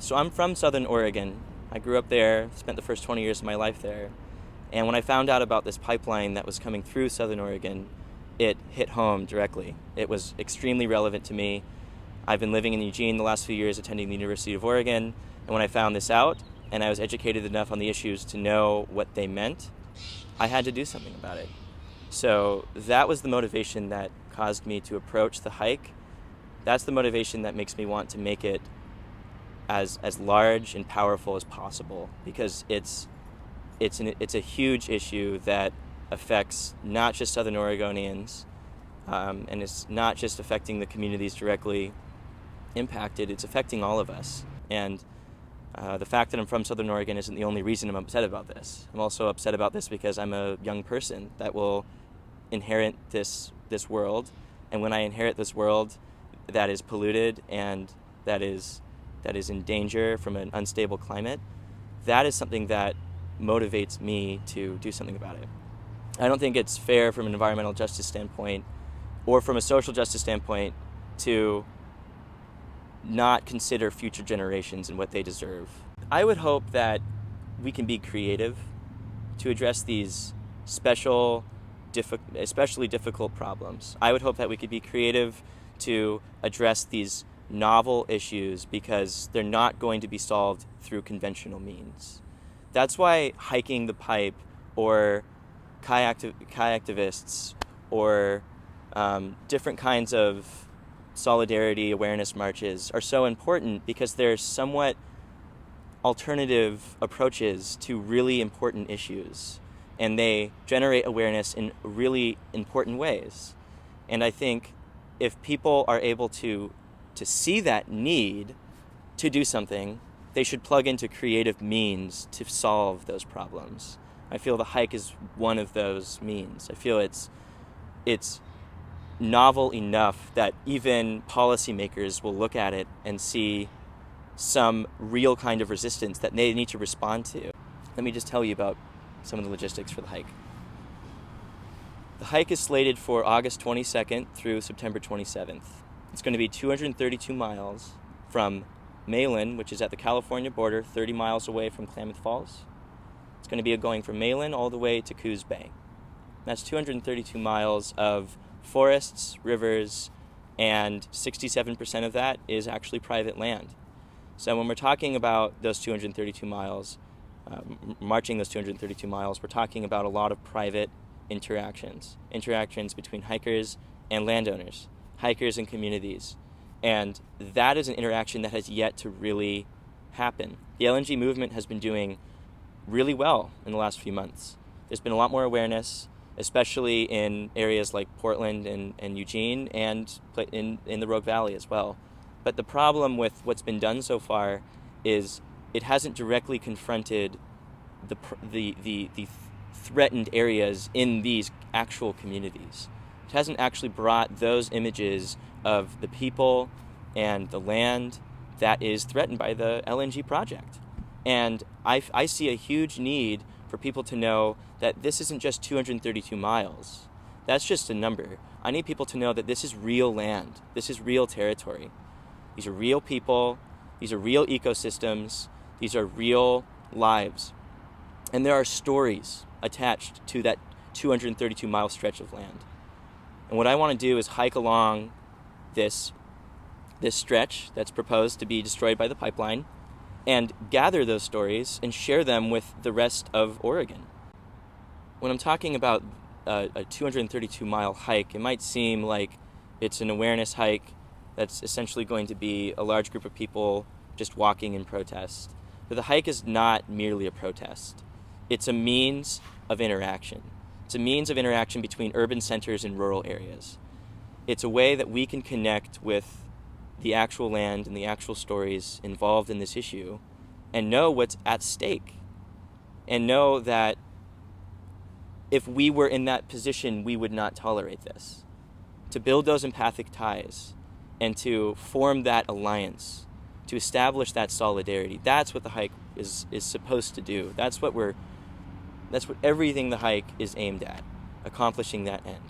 So I'm from Southern Oregon. I grew up there, spent the first 20 years of my life there. And when I found out about this pipeline that was coming through Southern Oregon, it hit home directly. It was extremely relevant to me. I've been living in Eugene the last few years, attending the University of Oregon, and when I found this out, and I was educated enough on the issues to know what they meant, I had to do something about it. So that was the motivation that caused me to approach the hike. That's the motivation that makes me want to make it as large and powerful as possible, because it's a huge issue that affects not just Southern Oregonians, and it's not just affecting the communities directly impacted, it's affecting all of us. And the fact that I'm from Southern Oregon isn't the only reason I'm upset about this. I'm also upset about this because I'm a young person that will inherit this world, and when I inherit this world that is polluted and that is in danger from an unstable climate, that is something that motivates me to do something about it. I don't think it's fair from an environmental justice standpoint or from a social justice standpoint to not consider future generations and what they deserve. I would hope that we can be creative to address these especially difficult problems. I would hope that we could be creative to address these novel issues because they're not going to be solved through conventional means. That's why hiking the pipe or kayaktivists or different kinds of solidarity awareness marches are so important, because they're somewhat alternative approaches to really important issues, and they generate awareness in really important ways. And I think if people are able to see that need to do something, they should plug into creative means to solve those problems. I feel the hike is one of those means. I feel it's novel enough that even policymakers will look at it and see some real kind of resistance that they need to respond to. Let me just tell you about some of the logistics for the hike. The hike is slated for August 22nd through September 27th. It's going to be 232 miles from Malin, which is at the California border, 30 miles away from Klamath Falls. It's going to be going from Malin all the way to Coos Bay. That's 232 miles of forests, rivers, and 67% of that is actually private land. So when we're talking about those 232 miles, marching those 232 miles, we're talking about a lot of private interactions between hikers and landowners, hikers and communities. And that is an interaction that has yet to really happen. The LNG movement has been doing really well in the last few months. There's been a lot more awareness, especially in areas like Portland and Eugene, and in the Rogue Valley as well. But the problem with what's been done so far is it hasn't directly confronted the threatened areas in these actual communities. It hasn't actually brought those images of the people and the land that is threatened by the LNG project. And I see a huge need for people to know that this isn't just 232 miles. That's just a number. I need people to know that this is real land. This is real territory. These are real people. These are real ecosystems. These are real lives. And there are stories attached to that 232-mile stretch of land. And what I want to do is hike along this stretch that's proposed to be destroyed by the pipeline and gather those stories and share them with the rest of Oregon. When I'm talking about a 232-mile hike, it might seem like it's an awareness hike that's essentially going to be a large group of people just walking in protest. But the hike is not merely a protest. It's a means of interaction. It's a means of interaction between urban centers and rural areas. It's a way that we can connect with the actual land and the actual stories involved in this issue and know what's at stake, and know that if we were in that position, we would not tolerate this. To build those empathic ties and to form that alliance, to establish that solidarity, that's what the hike is supposed to do. That's what everything the hike is aimed at, accomplishing that end.